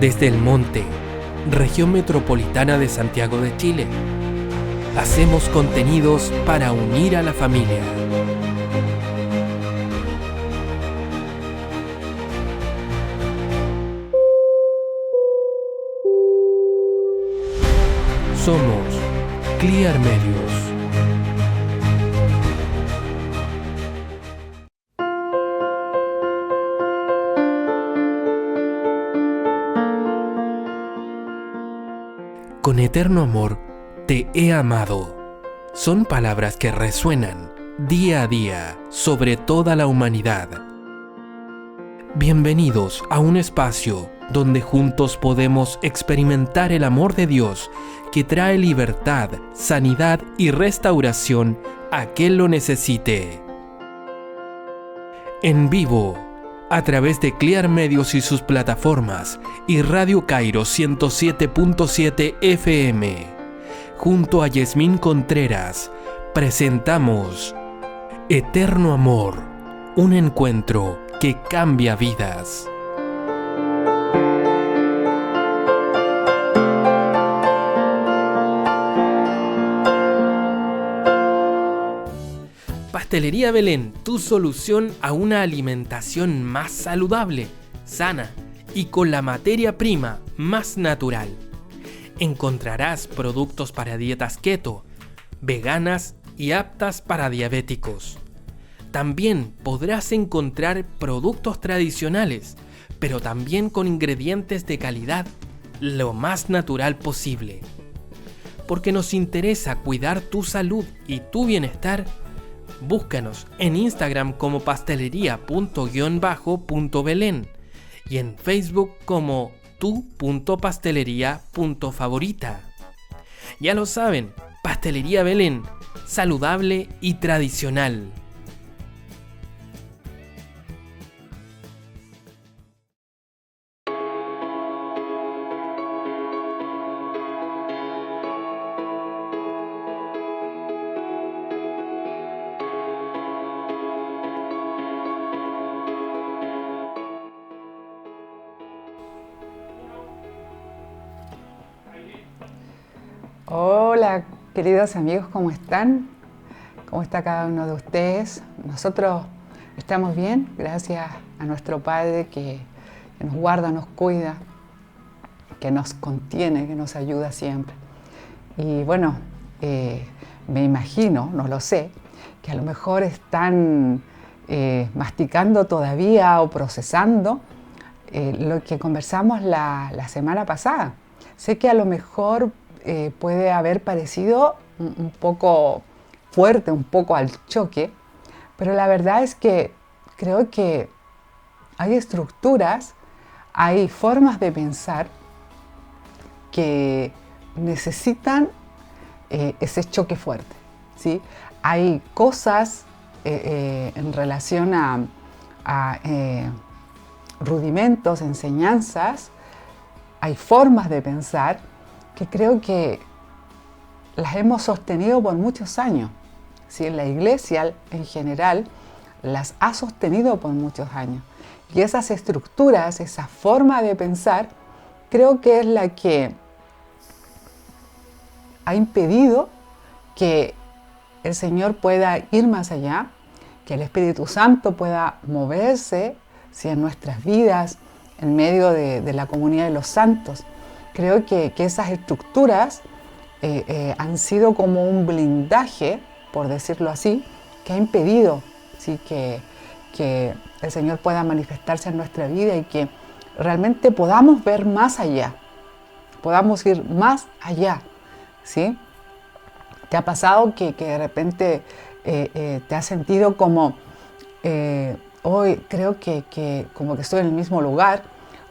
Desde el Monte, región metropolitana de Santiago de Chile, hacemos contenidos para unir a la familia. Somos Clear Medios. Con eterno amor te he amado. Son palabras que resuenan día a día sobre toda la humanidad. Bienvenidos a un espacio donde juntos podemos experimentar el amor de Dios que trae libertad, sanidad y restauración a quien lo necesite. En vivo, a través de Clear Medios y sus plataformas y Radio Cairo 107.7 FM, junto a Yasmín Contreras, presentamos Eterno Amor, un encuentro que cambia vidas. Pastelería Belén, tu solución a una alimentación más saludable, sana y con la materia prima más natural. Encontrarás productos para dietas keto, veganas y aptas para diabéticos. También podrás encontrar productos tradicionales, pero también con ingredientes de calidad lo más natural posible. Porque nos interesa cuidar tu salud y tu bienestar, búscanos en Instagram como pastelería.belén y en Facebook como tu.pastelería.favorita. Ya lo saben, Pastelería Belén, saludable y tradicional. Hola, queridos amigos, ¿cómo están? ¿Cómo está cada uno de ustedes? Nosotros estamos bien, gracias a nuestro Padre que nos guarda, nos cuida, que nos contiene, que nos ayuda siempre. Y bueno, me imagino, no lo sé, que a lo mejor están masticando todavía o procesando lo que conversamos la semana pasada. Sé que a lo mejor puede haber parecido un poco fuerte, un poco al choque, pero la verdad es que creo que hay estructuras, hay formas de pensar que necesitan ese choque fuerte, ¿sí? Hay cosas en relación a rudimentos, enseñanzas, hay formas de pensar que creo que las hemos sostenido por muchos años. ¿Sí? La Iglesia en general las ha sostenido por muchos años. Y esas estructuras, esa forma de pensar, creo que es la que ha impedido que el Señor pueda ir más allá, que el Espíritu Santo pueda moverse, ¿sí? En nuestras vidas, en medio de la comunidad de los santos. Creo que esas estructuras han sido como un blindaje, por decirlo así, que ha impedido, ¿sí? que el Señor pueda manifestarse en nuestra vida y que realmente podamos ver más allá, podamos ir más allá, ¿sí? ¿Te ha pasado que de repente te has sentido como, hoy creo que como que estoy en el mismo lugar,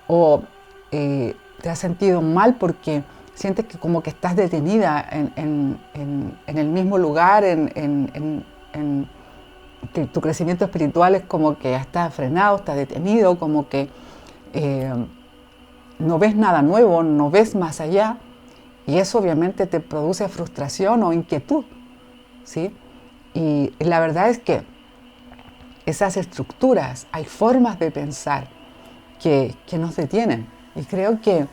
o te has sentido mal porque sientes que como que estás detenida en el mismo lugar, que tu crecimiento espiritual es como que está frenado, está detenido, como que no ves nada nuevo, no ves más allá, y eso obviamente te produce frustración o inquietud, ¿sí? Y la verdad es que esas estructuras, hay formas de pensar que nos detienen, Y creo que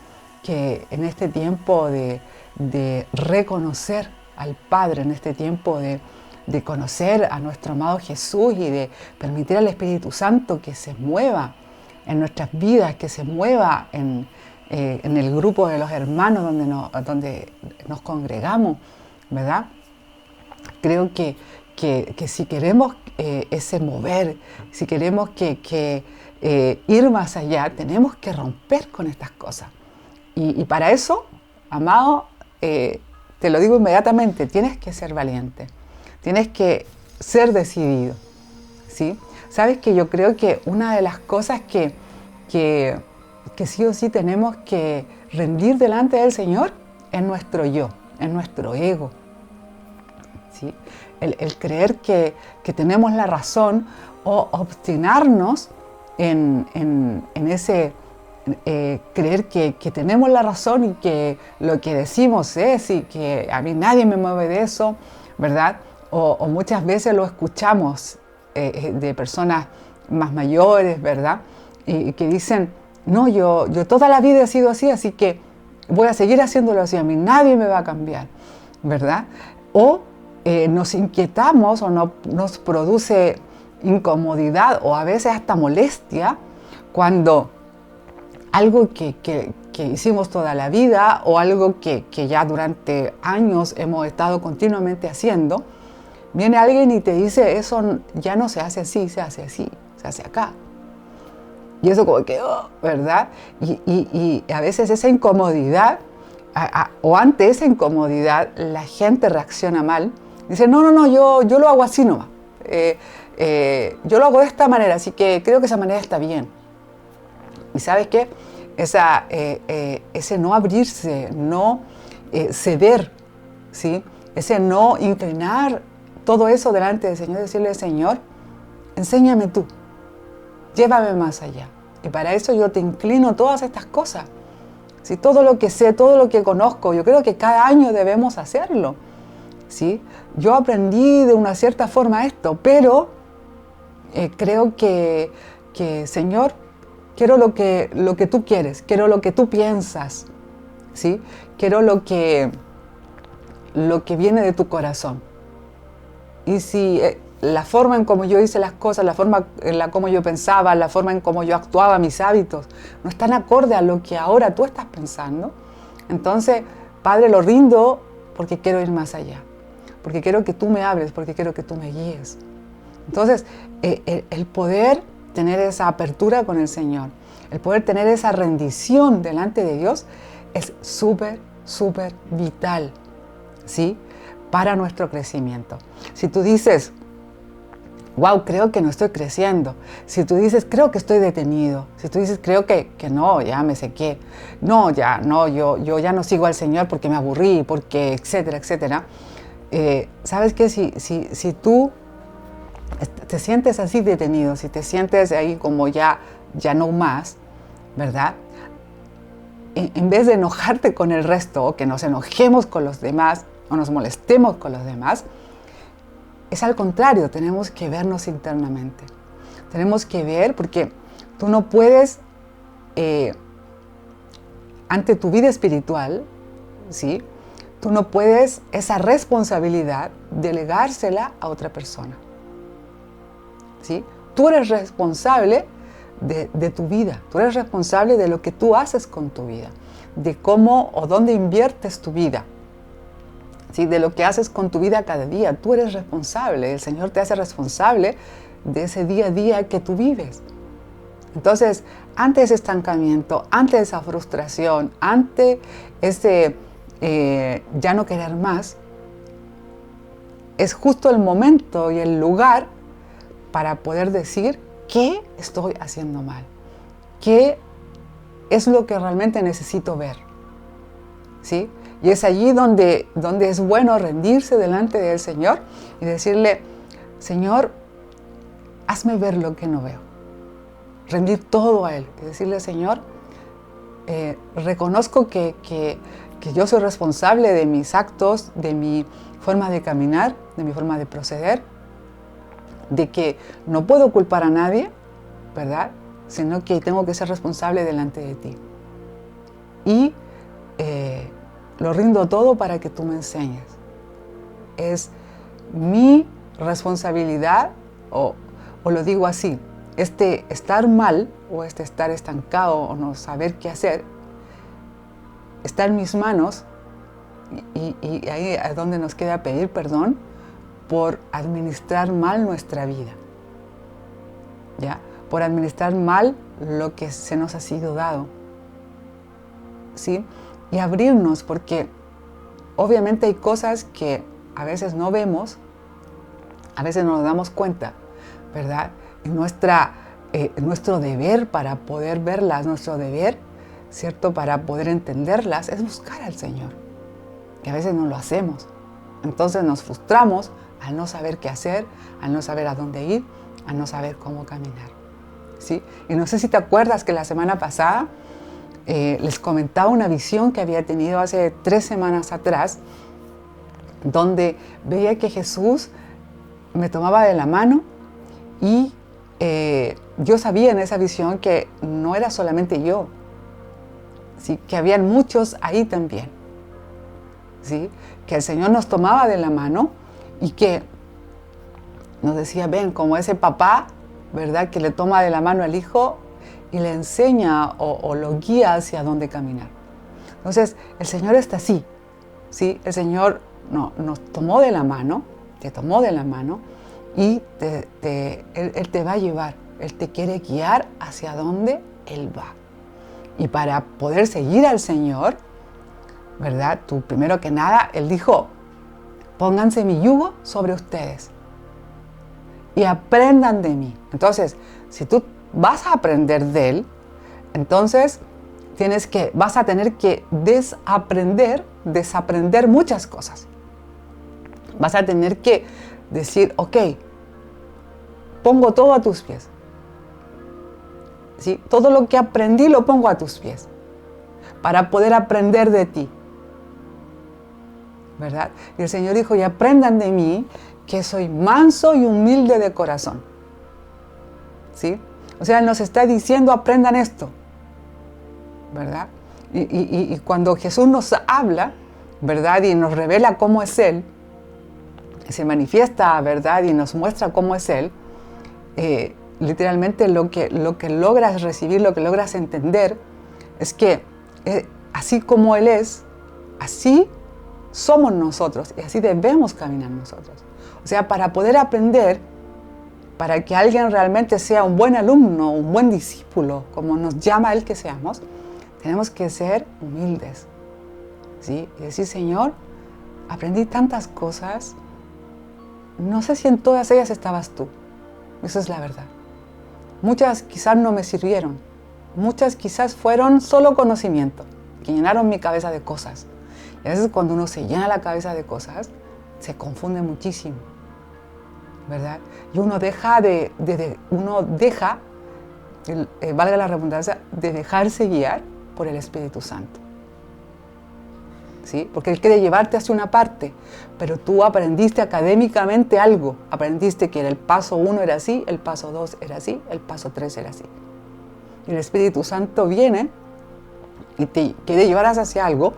en este tiempo de reconocer al Padre, en este tiempo de conocer a nuestro amado Jesús y de permitir al Espíritu Santo que se mueva en nuestras vidas, que se mueva en el grupo de los hermanos donde nos congregamos, ¿verdad? Creo que si queremos ese mover, si queremos ir más allá, tenemos que romper con estas cosas. Y para eso, amado, te lo digo inmediatamente, tienes que ser valiente, tienes que ser decidido, ¿sí? Sabes que yo creo que una de las cosas que sí o sí tenemos que rendir delante del Señor es nuestro yo, es nuestro ego, ¿sí? El creer que tenemos la razón o obstinarnos en ese creer que tenemos la razón y que lo que decimos es y que a mí nadie me mueve de eso, ¿verdad? O muchas veces lo escuchamos de personas más mayores, ¿verdad? Y que dicen, no, yo toda la vida he sido así, así que voy a seguir haciéndolo así, a mí nadie me va a cambiar, ¿verdad? O nos inquietamos o nos produce incomodidad o a veces hasta molestia cuando algo que hicimos toda la vida o algo que ya durante años hemos estado continuamente haciendo, viene alguien y te dice, eso ya no se hace así, se hace así, se hace acá. Y eso como que, oh, ¿verdad? Y a veces esa incomodidad, o ante esa incomodidad, la gente reacciona mal. Dice, no, yo lo hago así nomás. Yo lo hago de esta manera, así que creo que esa manera está bien. ¿Y sabes qué? Ese no abrirse, no ceder, ¿sí? Ese no inclinar todo eso delante del Señor, decirle, Señor, enséñame tú, llévame más allá. Y para eso yo te inclino todas estas cosas. ¿Sí? Todo lo que sé, todo lo que conozco, yo creo que cada año debemos hacerlo. ¿Sí? Yo aprendí de una cierta forma esto, pero creo que Señor, quiero lo que tú quieres, quiero lo que tú piensas, ¿sí? Quiero lo que viene de tu corazón. Y si la forma en cómo yo hice las cosas, la forma en la cómo yo pensaba, la forma en cómo yo actuaba, mis hábitos, no están acorde a lo que ahora tú estás pensando, entonces, Padre, lo rindo porque quiero ir más allá, porque quiero que tú me hables, porque quiero que tú me guíes. Entonces, el poder tener esa apertura con el Señor, el poder tener esa rendición delante de Dios es súper, súper vital, ¿sí? Para nuestro crecimiento. Si tú dices, wow, creo que no estoy creciendo. Si tú dices, creo que estoy detenido. Si tú dices, creo que no, ya me sequé. No, yo ya no sigo al Señor porque me aburrí, porque etcétera, etcétera. ¿Sabes qué? Si tú te sientes así detenido, si te sientes ahí como ya no más, ¿verdad? En vez de enojarte con el resto, o que nos enojemos con los demás, o nos molestemos con los demás, es al contrario, tenemos que vernos internamente. Tenemos que ver, porque tú no puedes, ante tu vida espiritual, ¿sí? Tú no puedes esa responsabilidad delegársela a otra persona, ¿sí? Tú eres responsable de tu vida, tú eres responsable de lo que tú haces con tu vida, de cómo o dónde inviertes tu vida. ¿Sí? De lo que haces con tu vida cada día, tú eres responsable, el Señor te hace responsable de ese día a día que tú vives. Entonces, ante ese estancamiento, ante esa frustración, ante ese ya no querer más, es justo el momento y el lugar para poder decir qué estoy haciendo mal, qué es lo que realmente necesito ver, ¿sí? Y es allí donde es bueno rendirse delante del Señor y decirle, Señor, hazme ver lo que no veo. Rendir todo a Él y decirle, Señor, reconozco que yo soy responsable de mis actos, de mi forma de caminar, de mi forma de proceder, de que no puedo culpar a nadie, ¿verdad? Sino que tengo que ser responsable delante de ti. y lo rindo todo para que tú me enseñes. Es mi responsabilidad, o lo digo así, este estar mal o este estar estancado o no saber qué hacer, está en mis manos y ahí es donde nos queda pedir perdón por administrar mal nuestra vida, ¿ya? Por administrar mal lo que se nos ha sido dado, ¿sí? Y abrirnos, porque obviamente hay cosas que a veces no vemos, a veces no nos damos cuenta, ¿verdad? Y nuestro deber para poder verlas, nuestro deber, ¿cierto? Para poder entenderlas, es buscar al Señor. Y a veces no lo hacemos. Entonces nos frustramos al no saber qué hacer, al no saber a dónde ir, al no saber cómo caminar, ¿sí? Y no sé si te acuerdas que la semana pasada les comentaba una visión que había tenido hace 3 semanas atrás, donde veía que Jesús me tomaba de la mano y yo sabía en esa visión que no era solamente yo, ¿sí? Que habían muchos ahí también, ¿sí? Que el Señor nos tomaba de la mano y que nos decía, ven, como ese papá, ¿verdad? Que le toma de la mano al hijo y le enseña o lo guía hacia dónde caminar. Entonces, el Señor está así, ¿sí? El Señor nos tomó de la mano, te tomó de la mano y Él te va a llevar, Él te quiere guiar hacia donde Él va. Y para poder seguir al Señor, ¿verdad? Tú, primero que nada, Él dijo, pónganse mi yugo sobre ustedes y aprendan de mí. Entonces, si tú vas a aprender de Él, entonces vas a tener que desaprender muchas cosas. Vas a tener que decir, ok, pongo todo a tus pies. ¿Sí? Todo lo que aprendí lo pongo a tus pies para poder aprender de ti, ¿verdad? Y el Señor dijo, y aprendan de mí que soy manso y humilde de corazón, ¿sí? O sea, Él nos está diciendo, aprendan esto, ¿verdad? Y cuando Jesús nos habla, ¿verdad? Y nos revela cómo es Él, se manifiesta, ¿verdad? Y nos muestra cómo es Él, literalmente lo que logras recibir, lo que logras entender, es que así como Él es, así somos nosotros y así debemos caminar nosotros. O sea, para poder aprender, para que alguien realmente sea un buen alumno, un buen discípulo, como nos llama Él que seamos, tenemos que ser humildes, ¿sí? Y decir, Señor, aprendí tantas cosas, no sé si en todas ellas estabas tú. Esa es la verdad. Muchas quizás no me sirvieron, muchas quizás fueron solo conocimiento, que llenaron mi cabeza de cosas. Y a veces cuando uno se llena la cabeza de cosas, se confunde muchísimo, ¿verdad? Y uno deja valga la redundancia, de dejarse guiar por el Espíritu Santo, ¿sí? Porque Él quiere llevarte hacia una parte, pero tú aprendiste académicamente algo, aprendiste que el paso 1 era así, el paso 2 era así, el paso 3 era así. Y el Espíritu Santo viene y te quiere llevar hacia algo,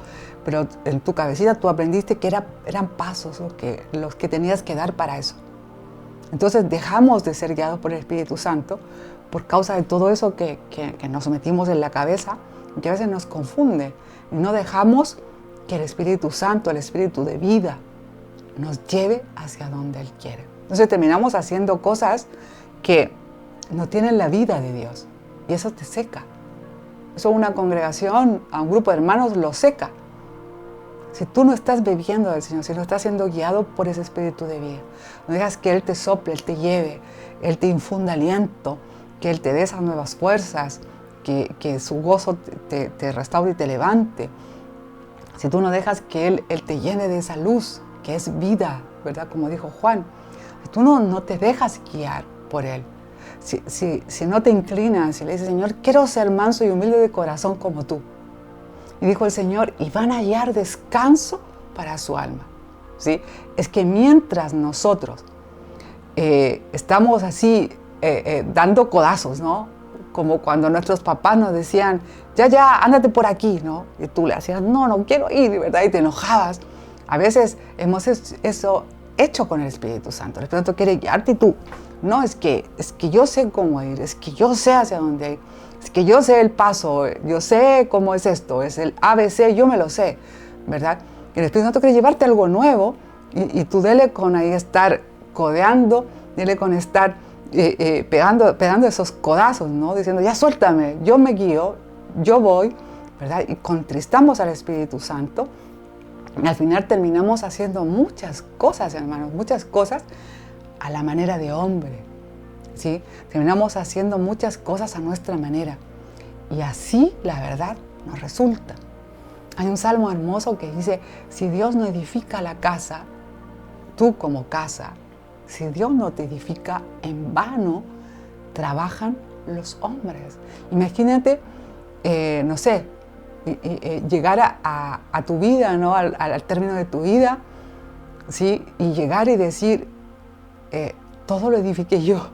pero en tu cabecita tú aprendiste que eran pasos los que tenías que dar para eso. Entonces dejamos de ser guiados por el Espíritu Santo por causa de todo eso que nos metimos en la cabeza, que a veces nos confunde. Y no dejamos que el Espíritu Santo, el Espíritu de vida, nos lleve hacia donde Él quiere. Entonces terminamos haciendo cosas que no tienen la vida de Dios. Y eso te seca. Eso una congregación, a un grupo de hermanos lo seca. Si tú no estás bebiendo del Señor, si no estás siendo guiado por ese Espíritu de vida, no dejas que Él te sople, Él te lleve, Él te infunda aliento, que Él te dé esas nuevas fuerzas, que su gozo te restaure y te levante. Si tú no dejas que Él te llene de esa luz, que es vida, ¿verdad? Como dijo Juan, si tú no te dejas guiar por Él, si no te inclinas y le dices, Señor, quiero ser manso y humilde de corazón como tú. Y dijo el Señor, y van a hallar descanso para su alma, ¿sí? Es que mientras nosotros estamos así dando codazos, ¿no? como cuando nuestros papás nos decían, ya, ándate por aquí, ¿no? Y tú le hacías, no quiero ir, ¿verdad? Y te enojabas. A veces hemos eso hecho con el Espíritu Santo. El Espíritu Santo quiere guiarte y tú, no, es que yo sé cómo ir, es que yo sé hacia dónde ir, es que yo sé el paso, yo sé cómo es esto, es el ABC, yo me lo sé, ¿verdad? Y el Espíritu Santo quiere llevarte a algo nuevo y tú dele con ahí estar codeando, dele con estar pegando esos codazos, ¿no? Diciendo, ya suéltame, yo me guío, yo voy, ¿verdad? Y contristamos al Espíritu Santo. Y al final terminamos haciendo muchas cosas, hermanos, muchas cosas a la manera de hombre, ¿sí? Terminamos haciendo muchas cosas a nuestra manera. Y así, la verdad, nos resulta. Hay un salmo hermoso que dice, si Dios no edifica la casa, tú como casa, si Dios no te edifica, en vano trabajan los hombres. Imagínate, no sé, llegar a tu vida, ¿no? al término de tu vida, ¿sí? Y llegar y decir, todo lo edifiqué yo.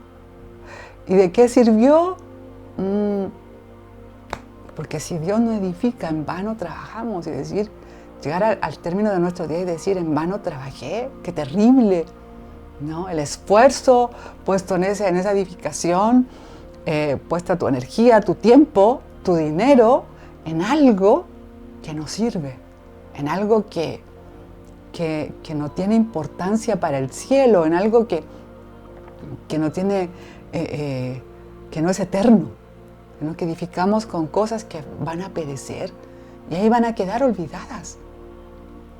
¿Y de qué sirvió? Porque si Dios no edifica, en vano trabajamos. Y decir, llegar al término de nuestro día y decir, en vano trabajé, qué terrible, ¿no? El esfuerzo puesto en esa edificación, puesta tu energía, tu tiempo, tu dinero, en algo que no sirve, en algo que no tiene importancia para el cielo, en algo que no tiene, que no es eterno, sino que edificamos con cosas que van a perecer y ahí van a quedar olvidadas,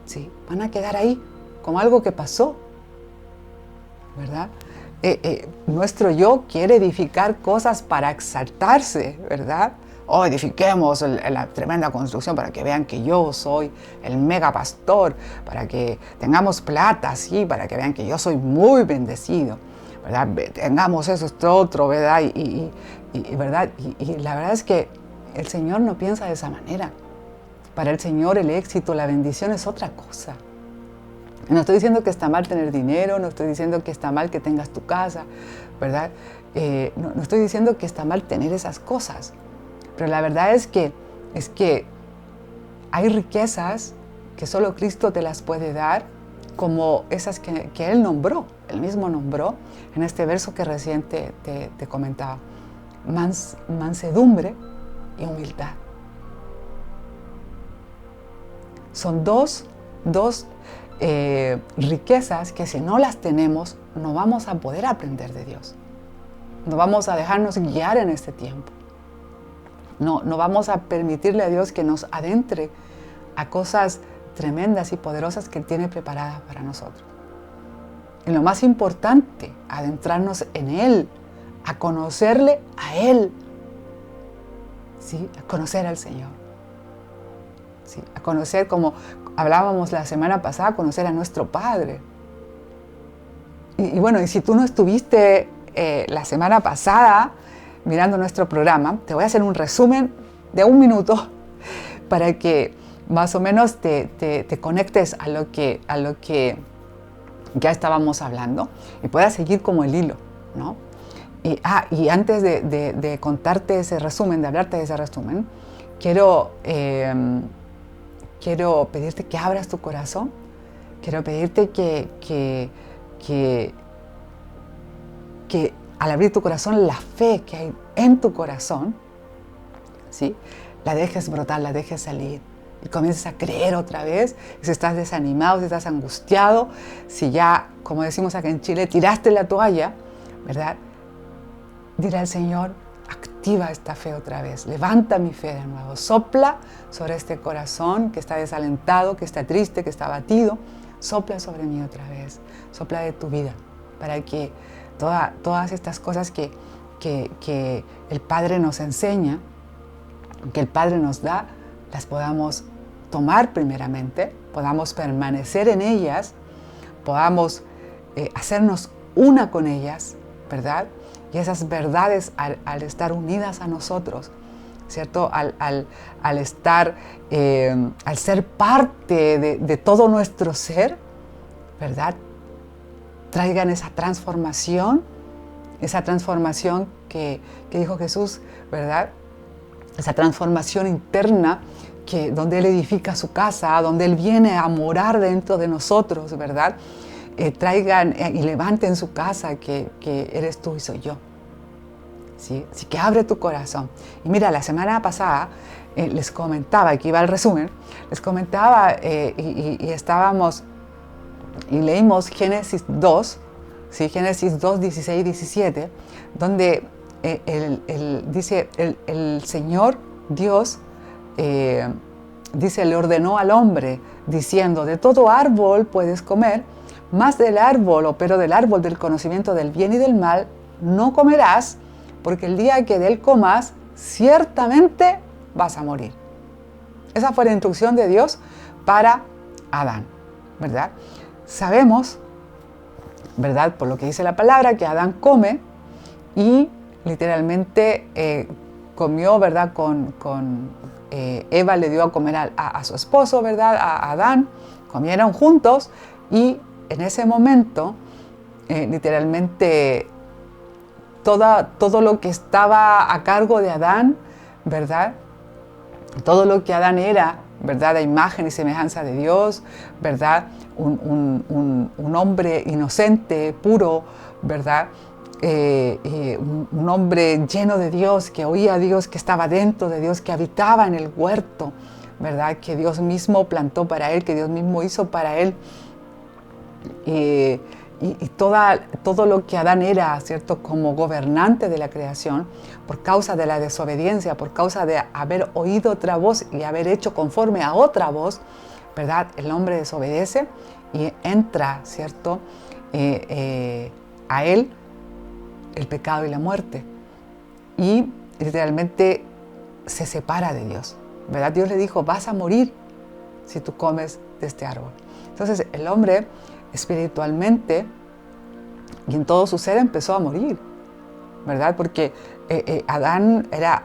¿sí? Van a quedar ahí como algo que pasó, ¿verdad? Nuestro yo quiere edificar cosas para exaltarse, ¿verdad? Edifiquemos la tremenda construcción para que vean que yo soy el mega pastor, para que tengamos plata, sí, para que vean que yo soy muy bendecido, ¿verdad? Tengamos eso, esto, otro, ¿verdad? ¿Verdad? Y la verdad es que el Señor no piensa de esa manera. Para el Señor el éxito, la bendición es otra cosa. No estoy diciendo que está mal tener dinero, no estoy diciendo que está mal que tengas tu casa, ¿verdad? No estoy diciendo que está mal tener esas cosas. Pero la verdad es que hay riquezas que solo Cristo te las puede dar, como esas que Él nombró, Él mismo nombró en este verso que recién te comentaba. Mansedumbre y humildad. Son dos riquezas que si no las tenemos, no vamos a poder aprender de Dios. No vamos a dejarnos guiar en este tiempo. No vamos a permitirle a Dios que nos adentre a cosas tremendas y poderosas que Él tiene preparadas para nosotros. Y lo más importante, adentrarnos en Él, a conocerle a Él, ¿sí? A conocer al Señor. ¿Sí? A conocer, como hablábamos la semana pasada, conocer a nuestro Padre. Y bueno, y si tú no estuviste la semana pasada mirando nuestro programa, te voy a hacer un resumen de 1 minuto para que más o menos te conectes a lo que ya estábamos hablando y puedas seguir como el hilo, ¿no? Y antes de contarte ese resumen, de hablarte de ese resumen, quiero pedirte que abras tu corazón, quiero pedirte que al abrir tu corazón, la fe que hay en tu corazón, ¿sí? La dejes brotar, la dejes salir y comiences a creer otra vez. Si estás desanimado, si estás angustiado, si ya, como decimos acá en Chile, tiraste la toalla, ¿verdad? Dile al Señor, activa esta fe otra vez, levanta mi fe de nuevo, sopla sobre este corazón que está desalentado, que está triste, que está abatido, sopla sobre mí otra vez, sopla de tu vida, para que todas estas cosas que el Padre nos enseña, que el Padre nos da, las podamos tomar primeramente, podamos permanecer en ellas, podamos hacernos una con ellas, ¿verdad? Y esas verdades al estar unidas a nosotros, ¿cierto? Al estar, al ser parte de todo nuestro ser, ¿verdad? Traigan esa transformación esa transformación que dijo Jesús, ¿verdad? Esa transformación interna donde Él edifica su casa, donde Él viene a morar dentro de nosotros, ¿verdad? Traigan y levanten su casa que eres tú y soy yo. ¿Sí? Así que abre tu corazón. Y mira, la semana pasada les comentaba, aquí va el resumen, les comentaba y estábamos y leímos Génesis 2, ¿sí? Génesis 2, 16 y 17, donde dice el Señor Dios, dice, le ordenó al hombre, diciendo, de todo árbol puedes comer, mas del árbol, pero del árbol del conocimiento del bien y del mal, no comerás, porque el día que de él comas, ciertamente vas a morir. Esa fue la instrucción de Dios para Adán, ¿verdad? Sabemos, ¿verdad? Por lo que dice la palabra, que Adán come y literalmente comió, ¿verdad? Eva le dio a comer a su esposo, ¿verdad? A Adán, comieron juntos y en ese momento, literalmente, todo lo que estaba a cargo de Adán, ¿verdad? Todo lo que Adán era, ¿verdad? A imagen y semejanza de Dios, ¿verdad? Un hombre inocente, puro, ¿verdad? Un hombre lleno de Dios, que oía a Dios, que estaba dentro de Dios, que habitaba en el huerto, ¿verdad? Que Dios mismo plantó para él, que Dios mismo hizo para él. Y todo lo que Adán era, ¿cierto? Como gobernante de la creación, por causa de la desobediencia, por causa de haber oído otra voz y haber hecho conforme a otra voz, ¿verdad? El hombre desobedece y entra, ¿cierto? A él el pecado y la muerte. Y literalmente se separa de Dios, ¿verdad? Dios le dijo, vas a morir si tú comes de este árbol. Entonces el hombre espiritualmente y en todo su ser empezó a morir, ¿verdad? Porque Adán era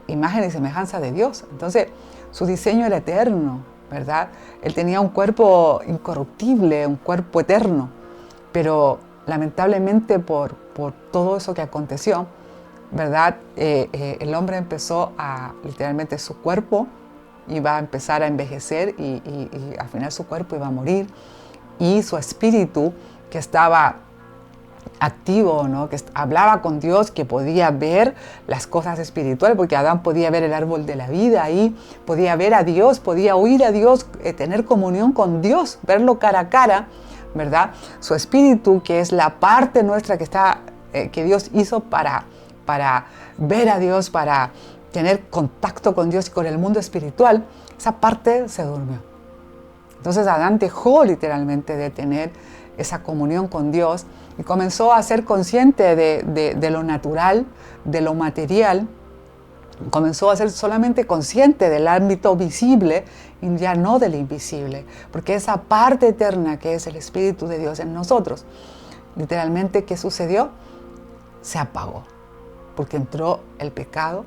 imagen y semejanza de Dios. Entonces su diseño era eterno, ¿verdad? Él tenía un cuerpo incorruptible, un cuerpo eterno, pero lamentablemente por todo eso que aconteció, ¿verdad? El hombre empezó literalmente su cuerpo iba a empezar a envejecer y al final su cuerpo iba a morir y su espíritu que estaba activo, ¿no? Que hablaba con Dios, que podía ver las cosas espirituales, porque Adán podía ver el árbol de la vida ahí, podía ver a Dios, podía oír a Dios, tener comunión con Dios, verlo cara a cara, ¿verdad? Su espíritu, que es la parte nuestra que Dios hizo para ver a Dios, para tener contacto con Dios y con el mundo espiritual, esa parte se durmió. Entonces Adán dejó literalmente de tener esa comunión con Dios y comenzó a ser consciente de lo natural, de lo material, comenzó a ser solamente consciente del ámbito visible y ya no del invisible, porque esa parte eterna que es el Espíritu de Dios en nosotros, literalmente, ¿qué sucedió? Se apagó, porque entró el pecado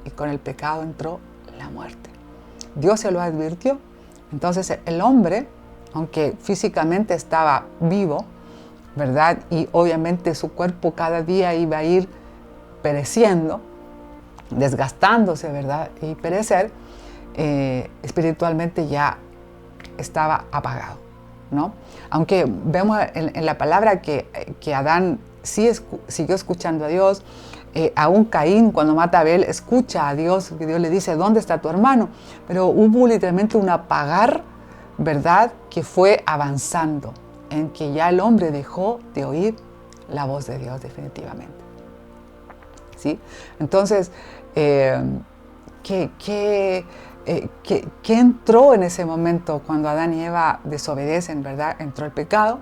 y con el pecado entró la muerte. Dios se lo advirtió. Entonces el hombre, aunque físicamente estaba vivo, ¿verdad? Y obviamente su cuerpo cada día iba a ir pereciendo, desgastándose, ¿verdad? Y perecer, espiritualmente ya estaba apagado, ¿no? Aunque vemos en la palabra que Adán sí siguió escuchando a Dios, aún Caín cuando mata a Abel escucha a Dios, que Dios le dice, ¿dónde está tu hermano? Pero hubo literalmente un apagar, ¿verdad? Que fue avanzando, en que ya el hombre dejó de oír la voz de Dios definitivamente. ¿Sí? Entonces, ¿qué entró en ese momento cuando Adán y Eva desobedecen, ¿verdad? Entró el pecado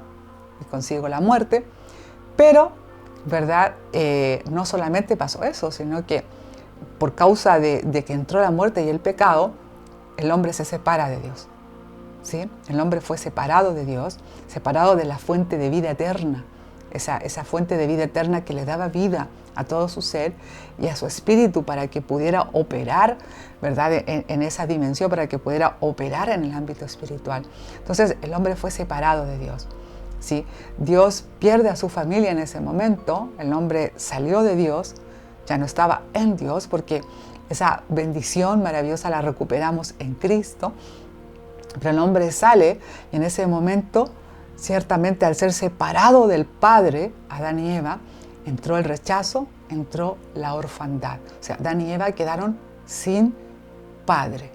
y consigo la muerte, pero, ¿verdad? No solamente pasó eso, sino que por causa de que entró la muerte y el pecado, el hombre se separa de Dios. ¿Sí? El hombre fue separado de Dios, separado de la fuente de vida eterna, esa fuente de vida eterna que le daba vida a todo su ser y a su espíritu para que pudiera operar, ¿verdad? En esa dimensión, para que pudiera operar en el ámbito espiritual. Entonces el hombre fue separado de Dios, ¿sí? Dios pierde a su familia en ese momento, el hombre salió de Dios, ya no estaba en Dios, porque esa bendición maravillosa la recuperamos en Cristo, pero el hombre sale y en ese momento, ciertamente al ser separado del Padre, Adán y Eva, entró el rechazo, entró la orfandad. O sea, Adán y Eva quedaron sin padre,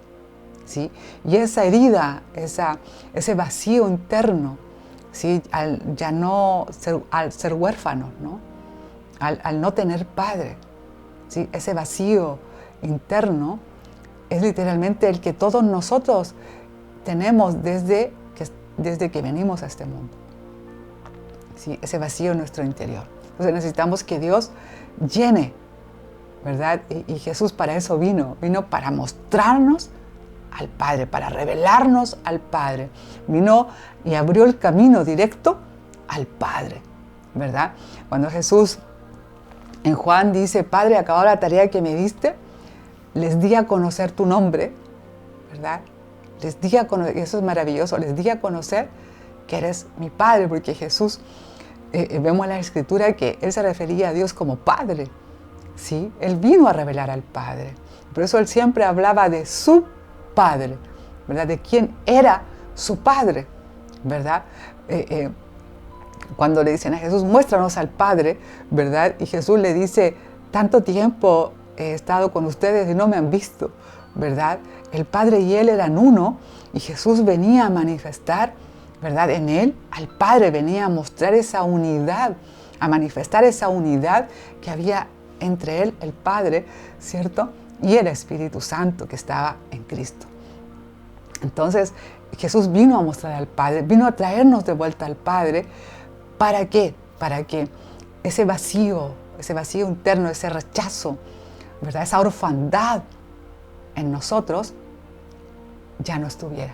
¿sí? Y esa herida, ese vacío interno, ¿sí? Al ser huérfanos, ¿no? Al no tener padre, ¿sí? Ese vacío interno es literalmente el que todos nosotros tenemos desde que venimos a este mundo, ¿sí? Ese vacío en nuestro interior. Entonces necesitamos que Dios llene, ¿verdad? Y Jesús para eso vino para mostrarnos al Padre, para revelarnos al Padre. Vino y abrió el camino directo al Padre, ¿verdad? Cuando Jesús en Juan dice, Padre, acabó la tarea que me diste, les di a conocer tu nombre, ¿verdad? Les di a conocer, y eso es maravilloso, les di a conocer que eres mi Padre, porque Jesús, vemos en la Escritura que Él se refería a Dios como Padre, ¿sí? Él vino a revelar al Padre. Por eso Él siempre hablaba de su Padre, ¿verdad? De quién era su Padre, ¿verdad? Cuando le dicen a Jesús, muéstranos al Padre, ¿verdad? Y Jesús le dice, tanto tiempo he estado con ustedes y no me han visto, ¿verdad? El Padre y Él eran uno y Jesús venía a manifestar, ¿verdad? En Él al Padre, venía a mostrar esa unidad, a manifestar esa unidad que había entre Él, el Padre, ¿cierto? Y el Espíritu Santo que estaba en Cristo. Entonces, Jesús vino a mostrar al Padre, vino a traernos de vuelta al Padre. ¿Para qué? Para que ese vacío interno, ese rechazo, ¿verdad? Esa orfandad en nosotros ya no estuviera.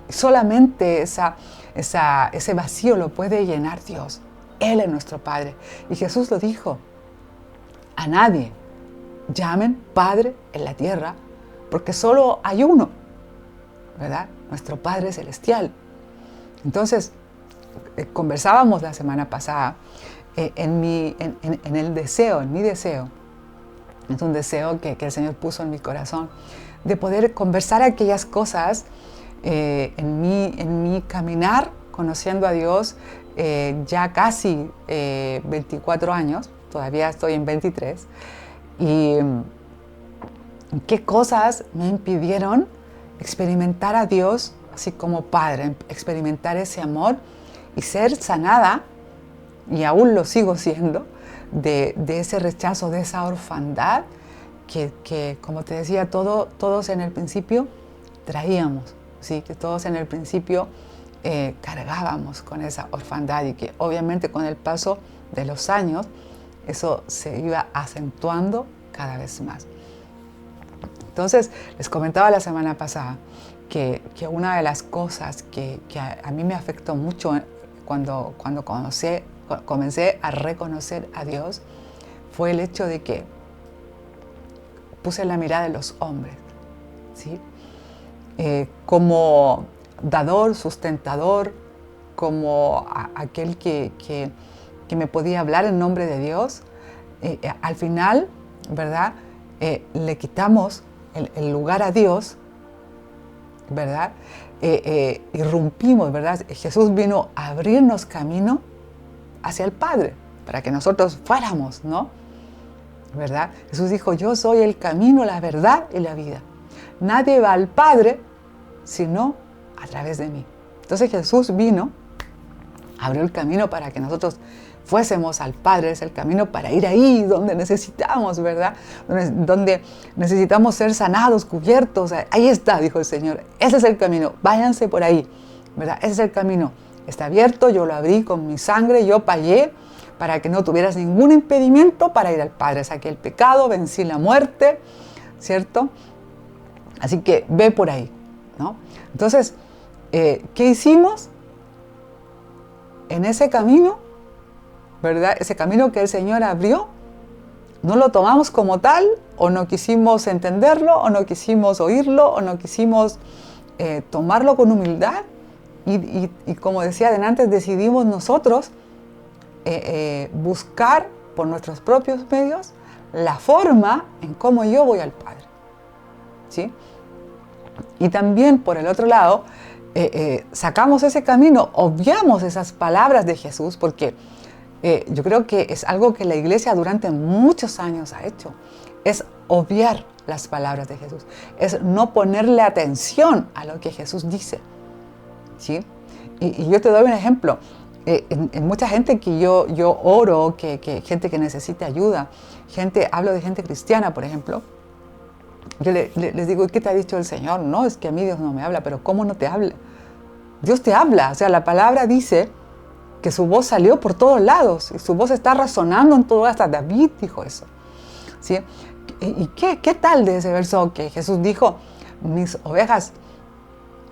Solamente ese vacío lo puede llenar Dios. Él es nuestro Padre. Y Jesús lo dijo, a nadie llamen Padre en la tierra, porque solo hay uno, ¿verdad? Nuestro Padre Celestial. Entonces, conversábamos la semana pasada en mi deseo, es un deseo que el Señor puso en mi corazón, de poder conversar aquellas cosas en mi caminar conociendo a Dios, ya casi 24 años, todavía estoy en 23, y qué cosas me impidieron experimentar a Dios así como Padre, experimentar ese amor y ser sanada, y aún lo sigo siendo, de ese rechazo, de esa orfandad que como te decía, todos en el principio traíamos, ¿sí? Que todos en el principio cargábamos con esa orfandad, y que obviamente con el paso de los años eso se iba acentuando cada vez más. Entonces, les comentaba la semana pasada que una de las cosas que a mí me afectó mucho cuando comencé a reconocer a Dios fue el hecho de que puse la mirada en los hombres, ¿sí? Como dador, sustentador, como aquel que me podía hablar en nombre de Dios. Al final, ¿verdad? Le quitamos el lugar a Dios, ¿verdad? Irrumpimos, ¿verdad? Jesús vino a abrirnos camino hacia el Padre, para que nosotros fuéramos, ¿no? ¿Verdad? Jesús dijo, yo soy el camino, la verdad y la vida. Nadie va al Padre sino a través de mí. Entonces Jesús vino, abrió el camino para que nosotros fuésemos al Padre. Es el camino para ir ahí donde necesitamos, ¿verdad? Donde necesitamos ser sanados, cubiertos. Ahí está, dijo el Señor. Ese es el camino. Váyanse por ahí, ¿verdad? Ese es el camino. Está abierto, yo lo abrí con mi sangre, yo pagué para que no tuvieras ningún impedimento para ir al Padre. Saqué el pecado, vencí la muerte, ¿cierto? Así que ve por ahí, ¿no? Entonces, ¿qué hicimos? En ese camino, ¿verdad? Ese camino que el Señor abrió, no lo tomamos como tal, o no quisimos entenderlo, o no quisimos oírlo, o no quisimos tomarlo con humildad, Y como decía antes, decidimos nosotros buscar por nuestros propios medios la forma en cómo yo voy al Padre. ¿Sí? Y también, por el otro lado, sacamos ese camino, obviamos esas palabras de Jesús, porque yo creo que es algo que la iglesia durante muchos años ha hecho, es obviar las palabras de Jesús, es no ponerle atención a lo que Jesús dice. ¿Sí? Y yo te doy un ejemplo. En mucha gente que yo oro, que gente que necesita ayuda, hablo de gente cristiana, por ejemplo, yo les digo, ¿qué te ha dicho el Señor? No, es que a mí Dios no me habla, pero ¿cómo no te habla? Dios te habla, o sea, la palabra dice que su voz salió por todos lados, y su voz está resonando en todo, hasta David dijo eso. ¿Sí? ¿Y qué tal de ese verso que Jesús dijo? Mis ovejas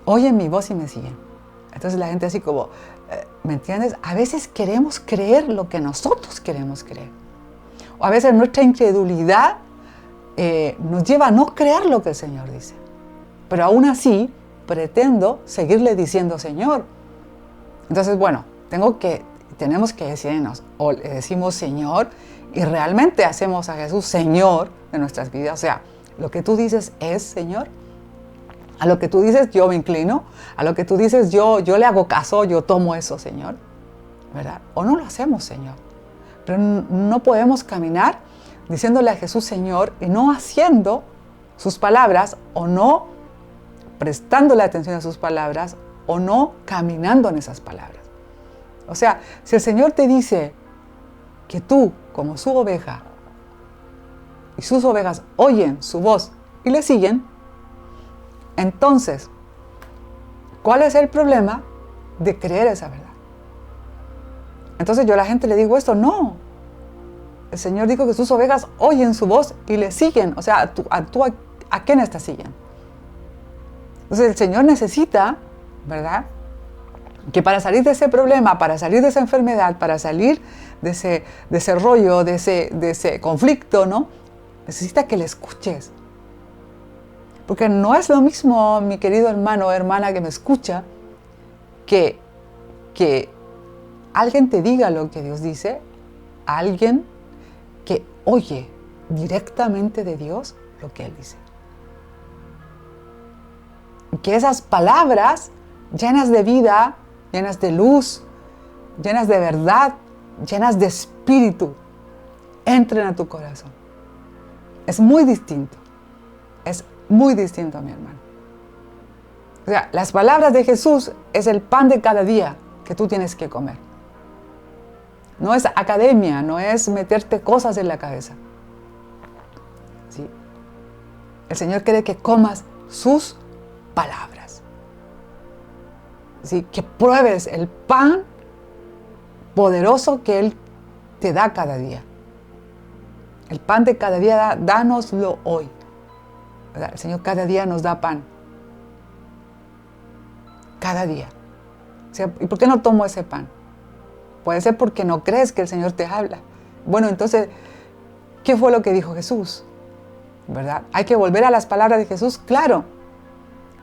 oyen mi voz y me siguen. Entonces la gente así como, ¿me entiendes? A veces queremos creer lo que nosotros queremos creer. O a veces nuestra incredulidad nos lleva a no creer lo que el Señor dice. Pero aún así, pretendo seguirle diciendo Señor. Entonces, bueno, tenemos que decirnos, o le decimos Señor, y realmente hacemos a Jesús Señor de nuestras vidas. O sea, lo que tú dices es Señor. A lo que tú dices yo me inclino, a lo que tú dices yo le hago caso, yo tomo eso, Señor, ¿verdad? O no lo hacemos, Señor. Pero no podemos caminar diciéndole a Jesús Señor y no haciendo sus palabras, o no prestándole atención a sus palabras, o no caminando en esas palabras. O sea, si el Señor te dice que tú, como su oveja, y sus ovejas oyen su voz y le siguen, entonces, ¿cuál es el problema de creer esa verdad? Entonces yo a la gente le digo esto, no. El Señor dijo que sus ovejas oyen su voz y le siguen. O sea, ¿a quién estás siguiendo? Entonces el Señor necesita, ¿verdad?, que para salir de ese problema, para salir de esa enfermedad, para salir de ese rollo, de ese conflicto, ¿no? Necesita que le escuches. Porque no es lo mismo, mi querido hermano o hermana que me escucha, que alguien te diga lo que Dios dice, a alguien que oye directamente de Dios lo que Él dice. Que esas palabras llenas de vida, llenas de luz, llenas de verdad, llenas de espíritu, entren a tu corazón. Es muy distinto. Es muy distinto, mi hermano. O sea, las palabras de Jesús es el pan de cada día que tú tienes que comer. No es academia, no es meterte cosas en la cabeza. ¿Sí? El Señor quiere que comas sus palabras. ¿Sí? Que pruebes el pan poderoso que Él te da cada día. El pan de cada día, dánoslo hoy. ¿Verdad? El Señor cada día nos da pan. Cada día. O sea, ¿y por qué no tomo ese pan? Puede ser porque no crees que el Señor te habla. Bueno, entonces, ¿qué fue lo que dijo Jesús? ¿Verdad? Hay que volver a las palabras de Jesús, claro.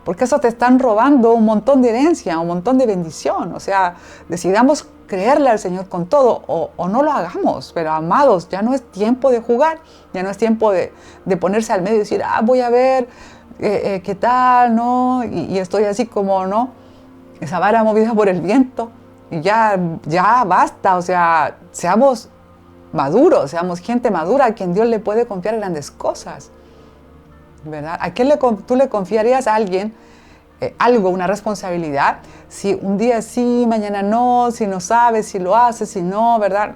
Porque eso te están robando un montón de herencia, un montón de bendición. O sea, decidamos creerle al Señor con todo o no lo hagamos. Pero amados, ya no es tiempo de jugar, ya no es tiempo de ponerse al medio y decir, voy a ver qué tal, ¿no? Y estoy así como, ¿no? Esa vara movida por el viento. Y ya basta, o sea, seamos maduros, seamos gente madura a quien Dios le puede confiar grandes cosas. ¿Verdad? ¿A quién tú le confiarías a alguien algo, una responsabilidad, si un día sí, mañana no, si no sabes, si lo haces, si no, ¿verdad?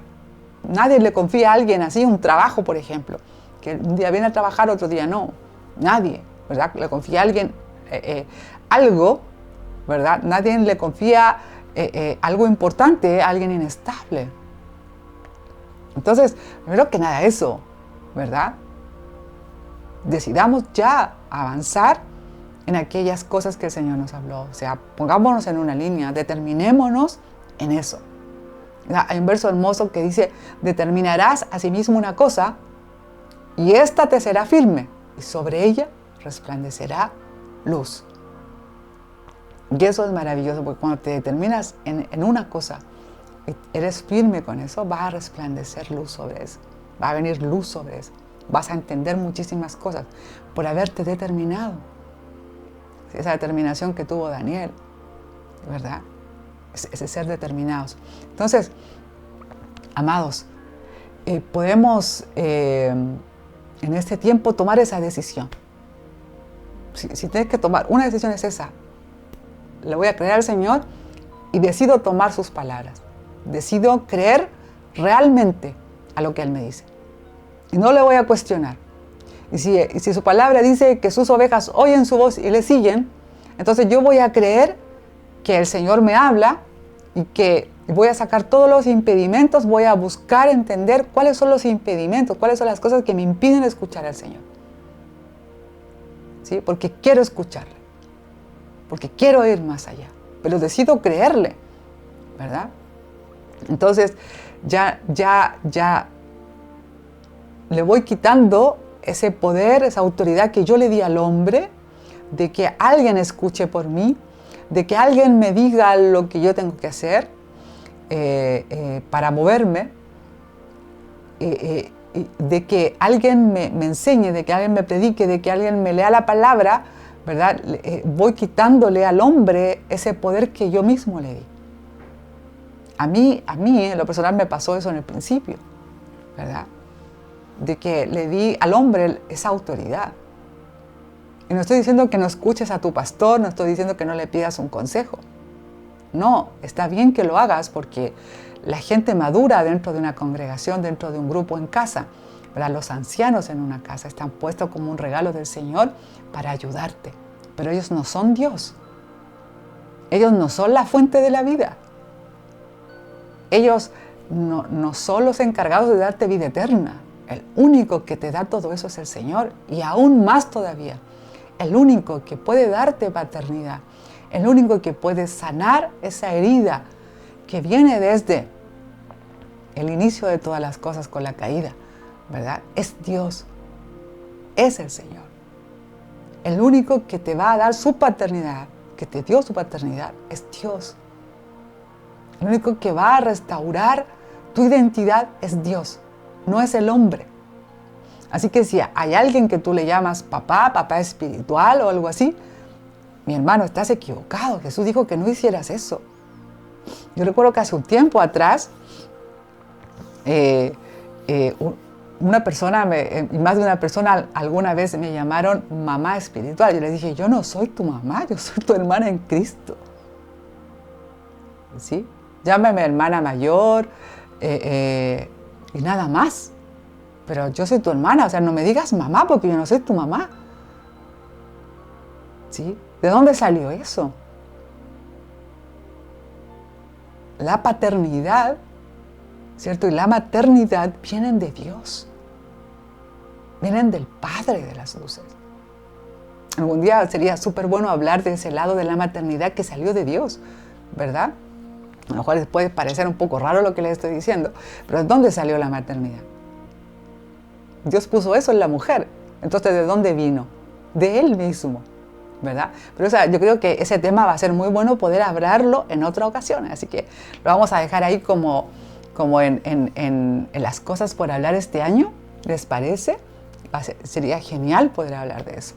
Nadie le confía a alguien así un trabajo, por ejemplo, que un día viene a trabajar, otro día no. Nadie, ¿verdad? Le confía a alguien algo, ¿verdad? Nadie le confía algo importante a alguien inestable. Entonces, primero que nada eso, ¿verdad? Decidamos ya avanzar en aquellas cosas que el Señor nos habló. O sea, pongámonos en una línea, determinémonos en eso. Hay un verso hermoso que dice, determinarás a sí mismo una cosa y ésta te será firme y sobre ella resplandecerá luz. Y eso es maravilloso, porque cuando te determinas en una cosa, eres firme con eso, va a resplandecer luz sobre eso. Va a venir luz sobre eso. Vas a entender muchísimas cosas por haberte determinado. Esa determinación que tuvo Daniel, ¿verdad? Ese ser determinados. Entonces, amados, podemos en este tiempo tomar esa decisión. Si tienes que tomar una decisión, es esa. Le voy a creer al Señor y decido tomar sus palabras. Decido creer realmente a lo que Él me dice. Y no le voy a cuestionar. Y si su palabra dice que sus ovejas oyen su voz y le siguen, entonces yo voy a creer que el Señor me habla y que voy a sacar todos los impedimentos, voy a buscar entender cuáles son los impedimentos, cuáles son las cosas que me impiden escuchar al Señor. ¿Sí? Porque quiero escucharle, porque quiero ir más allá, pero decido creerle, ¿verdad? Entonces ya le voy quitando ese poder, esa autoridad que yo le di al hombre, de que alguien escuche por mí, de que alguien me diga lo que yo tengo que hacer para moverme, de que alguien me enseñe, de que alguien me predique, de que alguien me lea la palabra, ¿verdad? Voy quitándole al hombre ese poder que yo mismo le di. A mí, en lo personal, me pasó eso en el principio, ¿verdad? De que le di al hombre esa autoridad. Y no estoy diciendo que no escuches a tu pastor, no estoy diciendo que no le pidas un consejo. No, está bien que lo hagas porque la gente madura dentro de una congregación, dentro de un grupo en casa, ¿verdad? Los ancianos en una casa están puestos como un regalo del Señor para ayudarte. Pero ellos no son Dios. Ellos no son la fuente de la vida. Ellos no son los encargados de darte vida eterna. El único que te da todo eso es el Señor, y aún más todavía, el único que puede darte paternidad, el único que puede sanar esa herida que viene desde el inicio de todas las cosas con la caída, ¿verdad? Es Dios, es el Señor. El único que te va a dar su paternidad, que te dio su paternidad, es Dios. El único que va a restaurar tu identidad es Dios, no es el hombre. Así que si hay alguien que tú le llamas papá espiritual o algo así, mi hermano, estás equivocado. Jesús dijo que no hicieras eso. Yo recuerdo que hace un tiempo atrás, una persona, más de una persona alguna vez me llamaron mamá espiritual. Yo les dije, yo no soy tu mamá, yo soy tu hermana en Cristo. ¿Sí? Llámame hermana mayor y nada más. Pero yo soy tu hermana, o sea, no me digas mamá porque yo no soy tu mamá. ¿Sí? ¿De dónde salió eso? La paternidad, ¿cierto? Y la maternidad vienen de Dios. Vienen del Padre de las luces. Algún día sería súper bueno hablar de ese lado de la maternidad que salió de Dios, ¿verdad? A lo mejor les puede parecer un poco raro lo que les estoy diciendo, pero ¿de dónde salió la maternidad? Dios puso eso en la mujer. Entonces, ¿de dónde vino? De Él mismo, ¿verdad? Pero o sea, yo creo que ese tema va a ser muy bueno poder hablarlo en otra ocasión. Así que lo vamos a dejar ahí como en las cosas por hablar este año. ¿Les parece? Sería genial poder hablar de eso.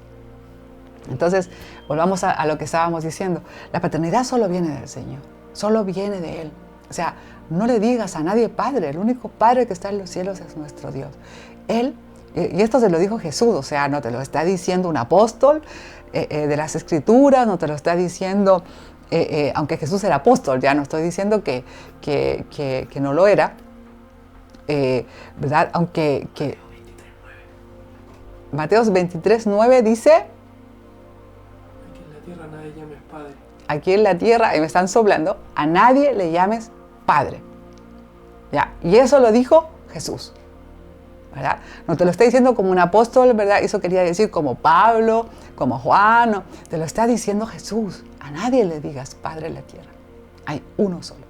Entonces, volvamos a lo que estábamos diciendo. La paternidad solo viene del Señor. Solo viene de Él. O sea, no le digas a nadie Padre. El único Padre que está en los cielos es nuestro Dios. Él, y esto se lo dijo Jesús, o sea, no te lo está diciendo un apóstol de las Escrituras, no te lo está diciendo, aunque Jesús era apóstol, ya no estoy diciendo que no lo era, ¿verdad? Aunque Mateos 23:9 dice, aquí en la tierra nadie llames Padre. Aquí en la tierra, y me están soplando, a nadie le llames Padre. ¿Ya? Y eso lo dijo Jesús. ¿Verdad? No te lo está diciendo como un apóstol, ¿verdad? Eso quería decir como Pablo, como Juan, no. Te lo está diciendo Jesús. A nadie le digas Padre en la tierra. Hay uno solo.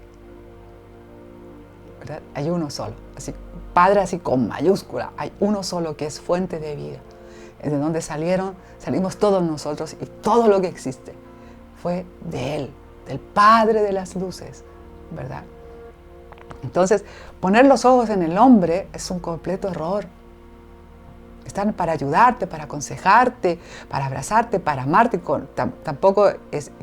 ¿Verdad? Hay uno solo. Así, Padre así con mayúscula. Hay uno solo que es fuente de vida. Es de donde salimos todos nosotros y todo lo que existe. fue de Él, del Padre de las luces, ¿verdad? Entonces, poner los ojos en el hombre es un completo error. Están para ayudarte, para aconsejarte, para abrazarte, para amarte. Tampoco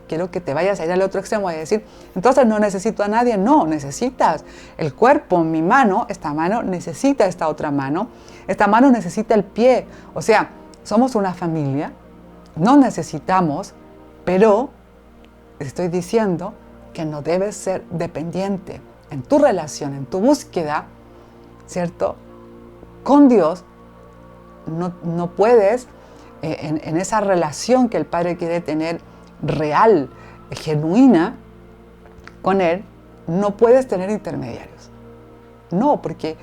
quiero que te vayas a ir al otro extremo y decir, entonces no necesito a nadie. No, necesitas el cuerpo, mi mano, esta mano necesita esta otra mano, esta mano necesita el pie. O sea, somos una familia, no necesitamos, pero estoy diciendo que no debes ser dependiente en tu relación, en tu búsqueda, ¿cierto? Con Dios. No puedes, en esa relación que el Padre quiere tener real, genuina con Él, no puedes tener intermediarios. No, porque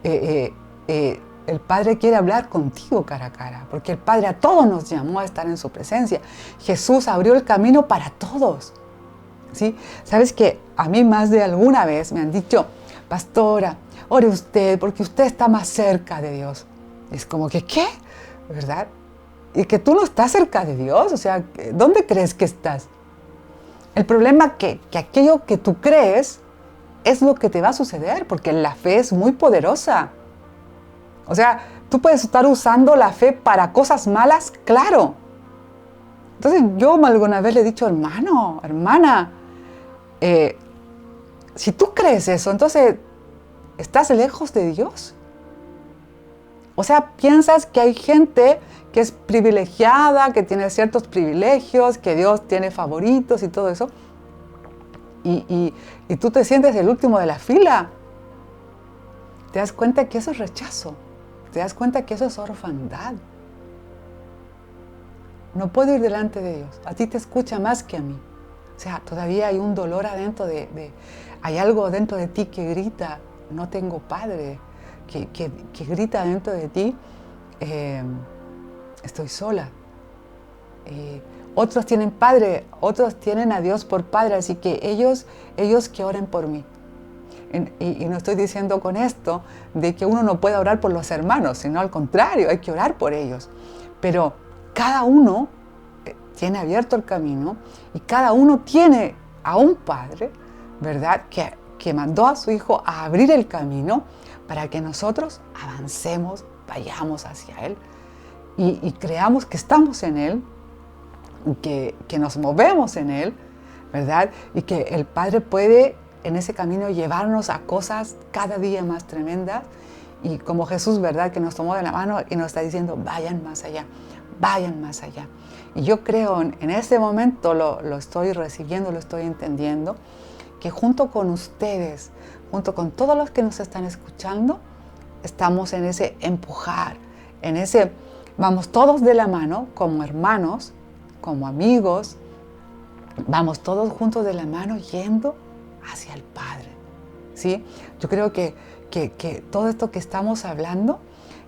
el Padre quiere hablar contigo cara a cara, porque el Padre a todos nos llamó a estar en su presencia. Jesús abrió el camino para todos. ¿Sí? ¿Sabes que a mí más de alguna vez me han dicho, pastora, ore usted porque usted está más cerca de Dios? Es como que, ¿qué? ¿Verdad? Y que tú no estás cerca de Dios. O sea, ¿dónde crees que estás? El problema es que aquello que tú crees es lo que te va a suceder, porque la fe es muy poderosa. O sea, tú puedes estar usando la fe para cosas malas, claro. Entonces yo alguna vez le he dicho, hermano, hermana, si tú crees eso, entonces estás lejos de Dios. O sea, piensas que hay gente que es privilegiada, que tiene ciertos privilegios, que Dios tiene favoritos y todo eso. Y tú te sientes el último de la fila. Te das cuenta que eso es rechazo. Te das cuenta que eso es orfandad. No puedo ir delante de Dios. A ti te escucha más que a mí. O sea, todavía hay un dolor adentro hay algo dentro de ti que grita, no tengo padre. Que grita dentro de ti, estoy sola. Otros tienen padre, otros tienen a Dios por padre, así que ellos que oren por mí. Y no estoy diciendo con esto de que uno no pueda orar por los hermanos, sino al contrario, hay que orar por ellos. Pero cada uno tiene abierto el camino y cada uno tiene a un padre, ¿verdad?, que mandó a su hijo a abrir el camino para que nosotros avancemos, vayamos hacia Él y creamos que estamos en Él, que nos movemos en Él, ¿verdad? Y que el Padre puede en ese camino llevarnos a cosas cada día más tremendas. Y como Jesús, ¿verdad?, que nos tomó de la mano y nos está diciendo, vayan más allá, vayan más allá. Y yo creo, en este momento lo estoy recibiendo, lo estoy entendiendo, que junto con ustedes, junto con todos los que nos están escuchando, estamos en ese empujar, en ese, vamos todos de la mano, como hermanos, como amigos, vamos todos juntos de la mano yendo hacia el Padre, ¿sí? Yo creo que todo esto que estamos hablando,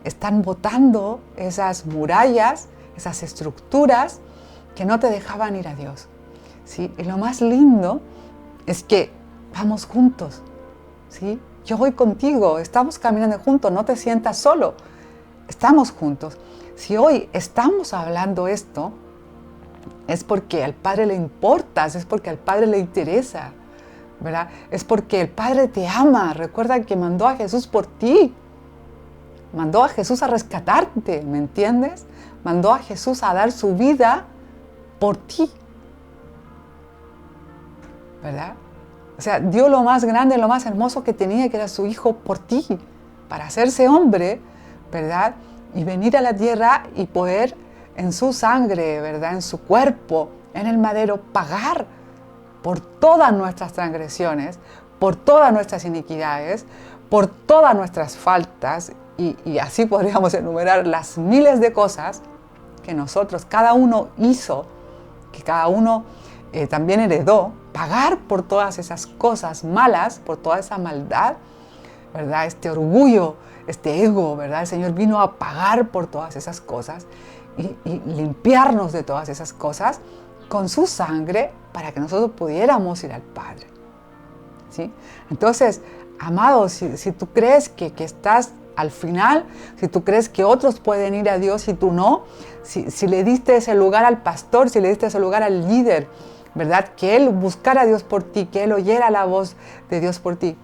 están botando esas murallas, esas estructuras que no te dejaban ir a Dios, ¿sí? Y lo más lindo es que vamos juntos, ¿sí? Yo voy contigo, estamos caminando juntos, no te sientas solo, estamos juntos. Si hoy estamos hablando esto, es porque al Padre le importas, es porque al Padre le interesa, ¿verdad? Es porque el Padre te ama. Recuerda que mandó a Jesús por ti, mandó a Jesús a rescatarte, ¿me entiendes? Mandó a Jesús a dar su vida por ti, ¿verdad? O sea, dio lo más grande, lo más hermoso que tenía, que era su Hijo, por ti, para hacerse hombre, ¿verdad? Y venir a la tierra y poder en su sangre, ¿verdad?, en su cuerpo, en el madero, pagar por todas nuestras transgresiones, por todas nuestras iniquidades, por todas nuestras faltas, y así podríamos enumerar las miles de cosas que nosotros, cada uno hizo, que cada uno también heredó, pagar por todas esas cosas malas, por toda esa maldad, ¿verdad? Este orgullo, este ego, ¿verdad? El Señor vino a pagar por todas esas cosas y limpiarnos de todas esas cosas con su sangre para que nosotros pudiéramos ir al Padre, ¿sí? Entonces, amados, si tú crees que estás al final, si tú crees que otros pueden ir a Dios y tú no, si le diste ese lugar al pastor, si le diste ese lugar al líder, ¿verdad? Que Él buscara a Dios por ti, que Él oyera la voz de Dios por ti,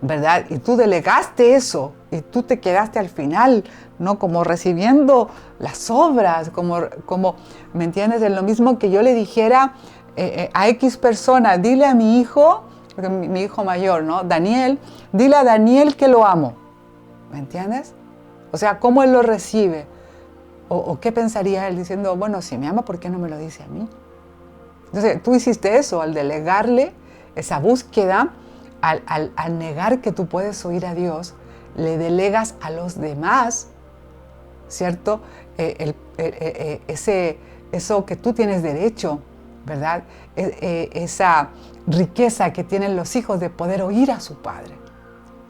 ¿verdad? Y tú delegaste eso y tú te quedaste al final, ¿no? Como recibiendo las obras, como ¿me entiendes? Es lo mismo que yo le dijera a X persona, dile a mi hijo, mi hijo mayor, ¿no? Daniel, dile a Daniel que lo amo, ¿me entiendes? O sea, ¿cómo él lo recibe? ¿O qué pensaría él diciendo, bueno, si me ama, ¿por qué no me lo dice a mí? Entonces, tú hiciste eso, al delegarle esa búsqueda, al negar que tú puedes oír a Dios, le delegas a los demás, ¿cierto? Eso que tú tienes derecho, ¿verdad? Esa riqueza que tienen los hijos de poder oír a su padre.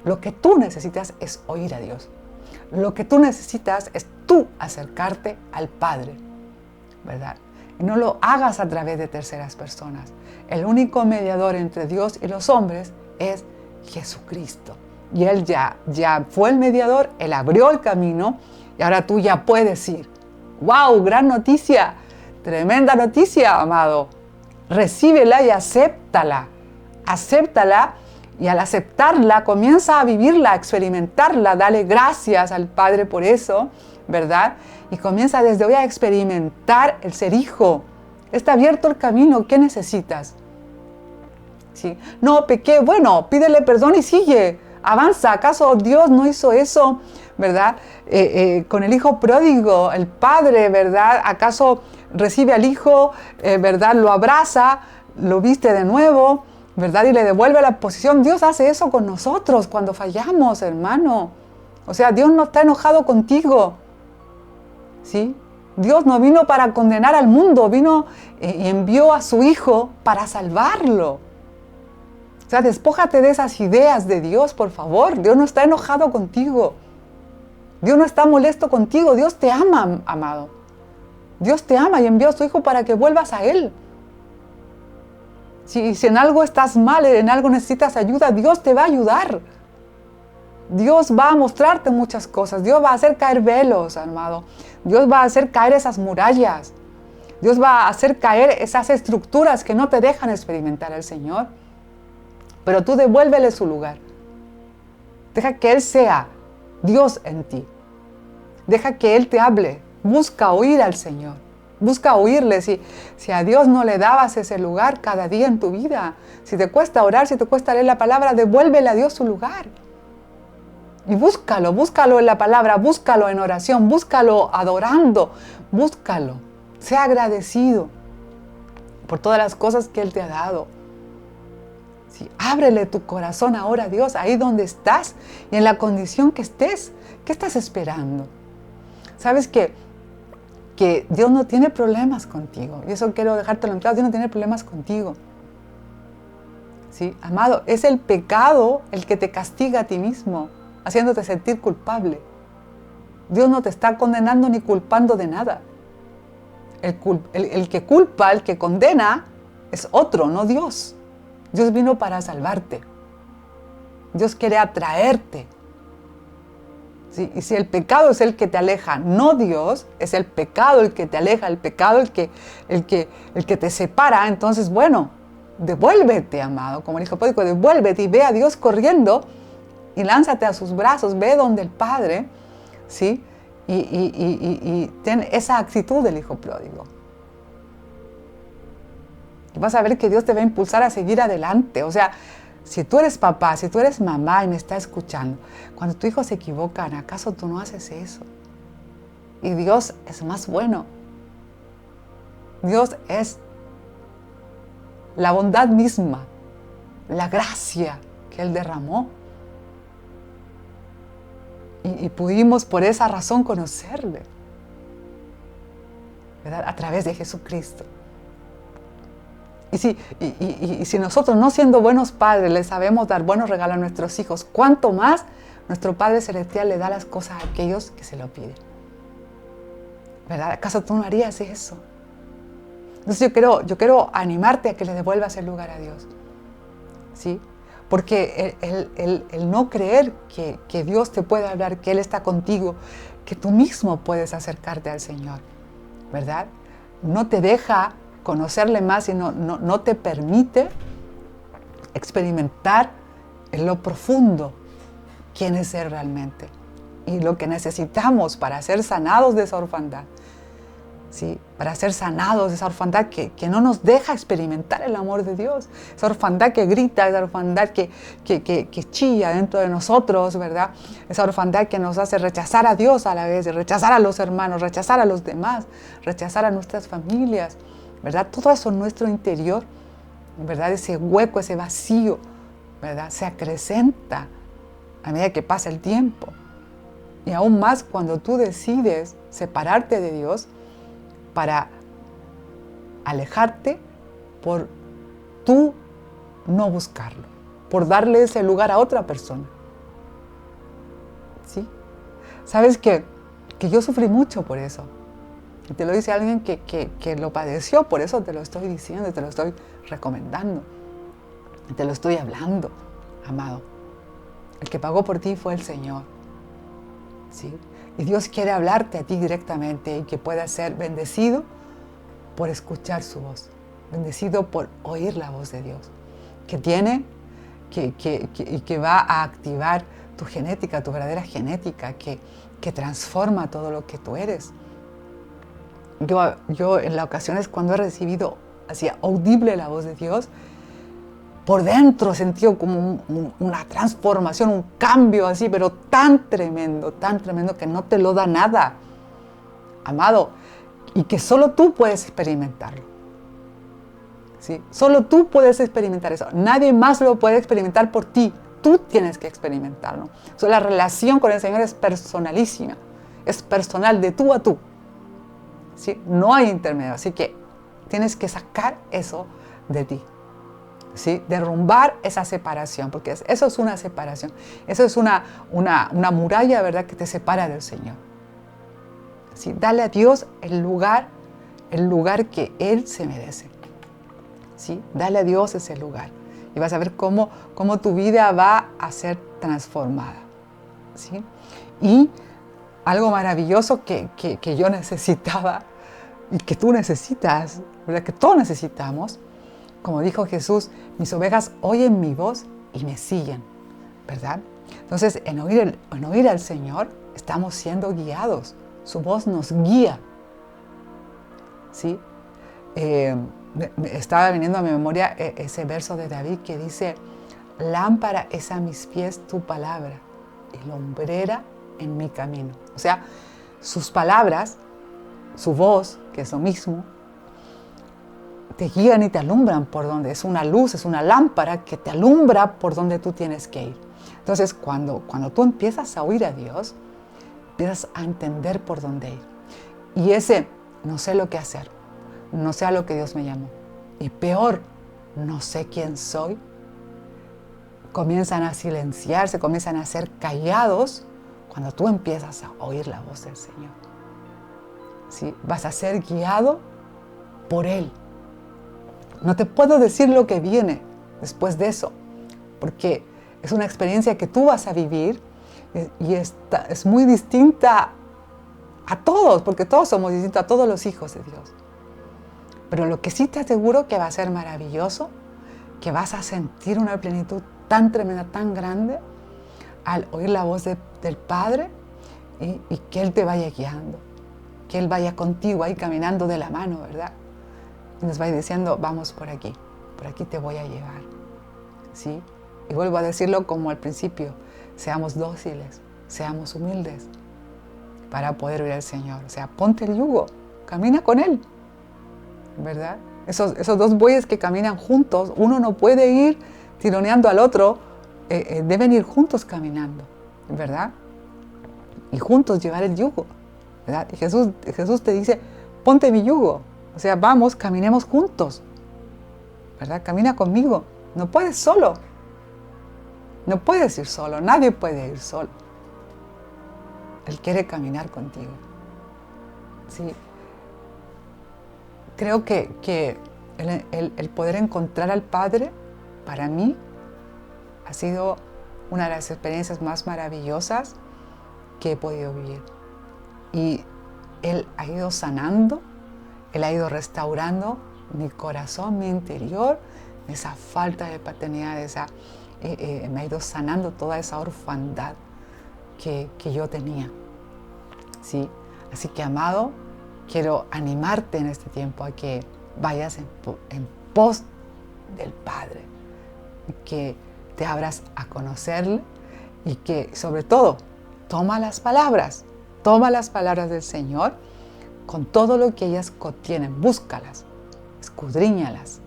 Lo que tú necesitas es oír a Dios. Lo que tú necesitas es tú acercarte al Padre, ¿verdad? Y no lo hagas a través de terceras personas. El único mediador entre Dios y los hombres es Jesucristo. Y Él ya fue el mediador, Él abrió el camino y ahora tú ya puedes ir. ¡Wow! Gran noticia, tremenda noticia, amado. Recíbela y acéptala. Acéptala y al aceptarla comienza a vivirla, a experimentarla. Dale gracias al Padre por eso, ¿verdad? Y comienza desde hoy a experimentar el ser hijo. Está abierto el camino. ¿Qué necesitas? ¿Sí? No, pequé. Bueno, pídele perdón y sigue. Avanza. ¿Acaso Dios no hizo eso, verdad? Con el hijo pródigo, el padre, ¿verdad? ¿Acaso recibe al hijo, verdad? Lo abraza, lo viste de nuevo, ¿verdad? Y le devuelve la posición. Dios hace eso con nosotros cuando fallamos, hermano. O sea, Dios no está enojado contigo, ¿sí? Dios no vino para condenar al mundo, vino y envió a su hijo para salvarlo. O sea, despójate de esas ideas de Dios, por favor. Dios no está enojado contigo. Dios no está molesto contigo. Dios te ama, amado. Dios te ama y envió a su hijo para que vuelvas a Él. Si en algo estás mal, en algo necesitas ayuda, Dios te va a ayudar. Dios va a mostrarte muchas cosas. Dios va a hacer caer velos, amado. Dios va a hacer caer esas murallas. Dios va a hacer caer esas estructuras que no te dejan experimentar al Señor. Pero tú devuélvele su lugar. Deja que Él sea Dios en ti. Deja que Él te hable. Busca oír al Señor. Busca oírle. Si a Dios no le dabas ese lugar cada día en tu vida, si te cuesta orar, si te cuesta leer la palabra, devuélvele a Dios su lugar. Y búscalo en la palabra, búscalo en oración, búscalo adorando, búscalo. Sea agradecido por todas las cosas que Él te ha dado. Sí, ábrele tu corazón ahora a Dios, ahí donde estás y en la condición que estés. ¿Qué estás esperando? ¿Sabes que Dios no tiene problemas contigo? Y eso quiero dejártelo en claro, Dios no tiene problemas contigo. ¿Sí? Amado, es el pecado el que te castiga a ti mismo, haciéndote sentir culpable. Dios no te está condenando ni culpando de nada. El que culpa, el que condena, es otro, no Dios. Dios vino para salvarte. Dios quiere atraerte. ¿Sí? Y si el pecado es el que te aleja, no Dios, es el pecado el que te aleja, el pecado el que te separa, entonces, bueno, devuélvete, amado, como el hijo pródigo, devuélvete y ve a Dios corriendo y lánzate a sus brazos, ve donde el Padre, ¿sí? Y ten esa actitud del hijo pródigo. Y vas a ver que Dios te va a impulsar a seguir adelante. O sea, si tú eres papá, si tú eres mamá y me estás escuchando, cuando tu hijo se equivoca, ¿acaso tú no haces eso? Y Dios es más bueno. Dios es la bondad misma, la gracia que Él derramó. Y pudimos por esa razón conocerle, ¿verdad? A través de Jesucristo. Y si nosotros, no siendo buenos padres, le sabemos dar buenos regalos a nuestros hijos, ¿cuánto más nuestro Padre Celestial le da las cosas a aquellos que se lo piden? ¿Verdad? ¿Acaso tú no harías eso? Entonces yo quiero animarte a que le devuelvas el lugar a Dios. ¿Sí? Porque el no creer que Dios te puede hablar, que Él está contigo, que tú mismo puedes acercarte al Señor, ¿verdad? No te deja conocerle más y no te permite experimentar en lo profundo quién es Él realmente y lo que necesitamos para ser sanados de esa orfandad. ¿Sí? Para ser sanados de esa orfandad que no nos deja experimentar el amor de Dios, esa orfandad que grita, esa orfandad que chilla dentro de nosotros, ¿verdad? Esa orfandad que nos hace rechazar a Dios a la vez, rechazar a los hermanos, rechazar a los demás, rechazar a nuestras familias, ¿verdad? Todo eso en nuestro interior, ¿verdad? Ese hueco, ese vacío, ¿verdad? Se acrecenta a medida que pasa el tiempo. Y aún más cuando tú decides separarte de Dios para alejarte por tú no buscarlo, por darle ese lugar a otra persona. ¿Sí? ¿Sabes que yo sufrí mucho por eso? Y te lo dice alguien que lo padeció, por eso te lo estoy diciendo, te lo estoy recomendando, te lo estoy hablando, amado. El que pagó por ti fue el Señor. ¿Sí? Y Dios quiere hablarte a ti directamente y que puedas ser bendecido por escuchar su voz, bendecido por oír la voz de Dios, que tiene, que va a activar tu genética, tu verdadera genética, que transforma todo lo que tú eres. Yo en las ocasiones cuando he recibido así audible la voz de Dios, por dentro he sentido como una transformación, un cambio así, pero tan tremendo que no te lo da nada, amado, y que solo tú puedes experimentarlo. ¿Sí? Solo tú puedes experimentar eso. Nadie más lo puede experimentar por ti. Tú tienes que experimentarlo. La relación con el Señor es personalísima, es personal de tú a tú. ¿Sí? No hay intermedio, así que tienes que sacar eso de ti. ¿Sí? Derrumbar esa separación, porque eso es una separación, eso es una muralla, ¿verdad?, que te separa del Señor. ¿Sí? Dale a Dios el lugar que Él se merece. ¿Sí? Dale a Dios ese lugar y vas a ver cómo tu vida va a ser transformada. ¿Sí? Y algo maravilloso que yo necesitaba y que tú necesitas, ¿verdad?, que todos necesitamos. Como dijo Jesús, mis ovejas oyen mi voz y me siguen, ¿verdad? Entonces, en oír al Señor, estamos siendo guiados. Su voz nos guía, ¿sí? Me estaba viniendo a mi memoria ese verso de David que dice, lámpara es a mis pies tu palabra y lumbrera en mi camino. O sea, sus palabras, su voz, que es lo mismo, te guían y te alumbran por donde es una luz, es una lámpara que te alumbra por donde tú tienes que ir. Entonces, cuando tú empiezas a oír a Dios, empiezas a entender por dónde ir. Y ese, no sé lo que hacer, no sé a lo que Dios me llamó. Y peor, no sé quién soy. Comienzan a silenciarse, comienzan a ser callados cuando tú empiezas a oír la voz del Señor. ¿Sí? Vas a ser guiado por Él. No te puedo decir lo que viene después de eso, porque es una experiencia que tú vas a vivir y es muy distinta a todos, porque todos somos distintos, a todos los hijos de Dios. Pero lo que sí te aseguro que va a ser maravilloso, que vas a sentir una plenitud tan tremenda, tan grande, al oír la voz del Padre y que Él te vaya guiando, que Él vaya contigo ahí caminando de la mano, ¿verdad? Y nos va diciendo, vamos por aquí te voy a llevar, ¿sí? Y vuelvo a decirlo como al principio, seamos dóciles, seamos humildes para poder oír al Señor. O sea, ponte el yugo, camina con Él, ¿verdad? Esos dos bueyes que caminan juntos, uno no puede ir tironeando al otro, deben ir juntos caminando, ¿verdad? Y juntos llevar el yugo, ¿verdad? Y Jesús te dice, ponte mi yugo. O sea, vamos, caminemos juntos, ¿verdad? Camina conmigo. No puedes solo. No puedes ir solo. Nadie puede ir solo. Él quiere caminar contigo. Sí. Creo que el poder encontrar al Padre, para mí, ha sido una de las experiencias más maravillosas que he podido vivir. Y Él ha ido sanando, Él ha ido restaurando mi corazón, mi interior, esa falta de paternidad, me ha ido sanando toda esa orfandad que yo tenía. ¿Sí? Así que, amado, quiero animarte en este tiempo a que vayas en pos del Padre, que te abras a conocerle y que, sobre todo, toma las palabras del Señor con todo lo que ellas contienen, búscalas, escudriñalas,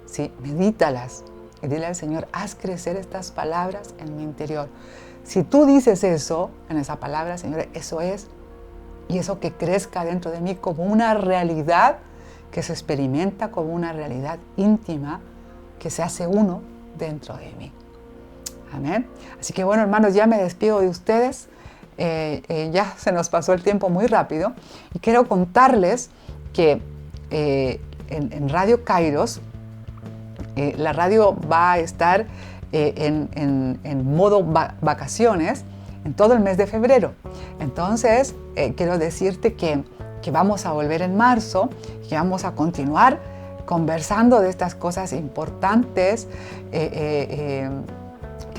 ¿sí? Medítalas y dile al Señor, haz crecer estas palabras en mi interior. Si tú dices eso, en esa palabra, Señor, eso es, y eso que crezca dentro de mí como una realidad que se experimenta como una realidad íntima que se hace uno dentro de mí. Amén. Así que bueno, hermanos, ya me despido de ustedes. Ya se nos pasó el tiempo muy rápido y quiero contarles que en Radio Kairos la radio va a estar en modo vacaciones en todo el mes de febrero. Entonces quiero decirte que vamos a volver en marzo, que vamos a continuar conversando de estas cosas importantes que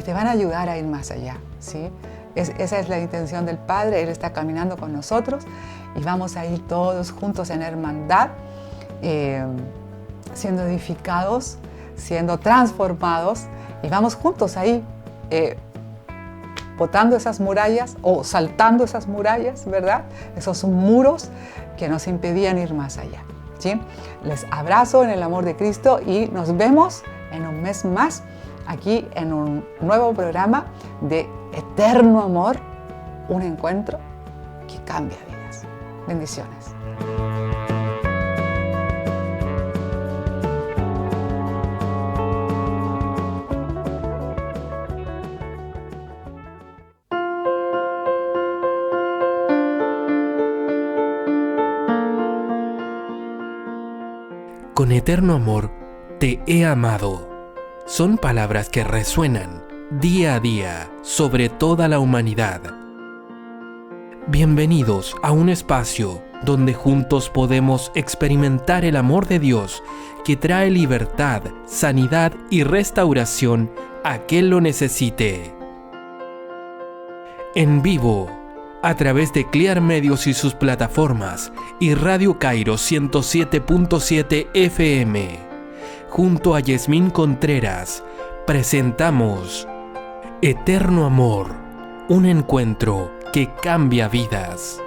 te van a ayudar a ir más allá, ¿sí? Esa es la intención del Padre. Él está caminando con nosotros y vamos a ir todos juntos en hermandad, siendo edificados, siendo transformados, y vamos juntos ahí, botando esas murallas o saltando esas murallas, ¿verdad? Esos muros que nos impedían ir más allá, ¿sí? Les abrazo en el amor de Cristo y nos vemos en un mes más aquí en un nuevo programa de Eterno Amor, un encuentro que cambia vidas. Bendiciones. Con eterno amor te he amado. Son palabras que resuenan día a día sobre toda la humanidad. Bienvenidos a un espacio donde juntos podemos experimentar el amor de Dios que trae libertad, sanidad y restauración a quien lo necesite. En vivo, a través de Clear Medios y sus plataformas y Radio Kairos 107.7 FM, junto a Yasmín Contreras, presentamos Eterno Amor, un encuentro que cambia vidas.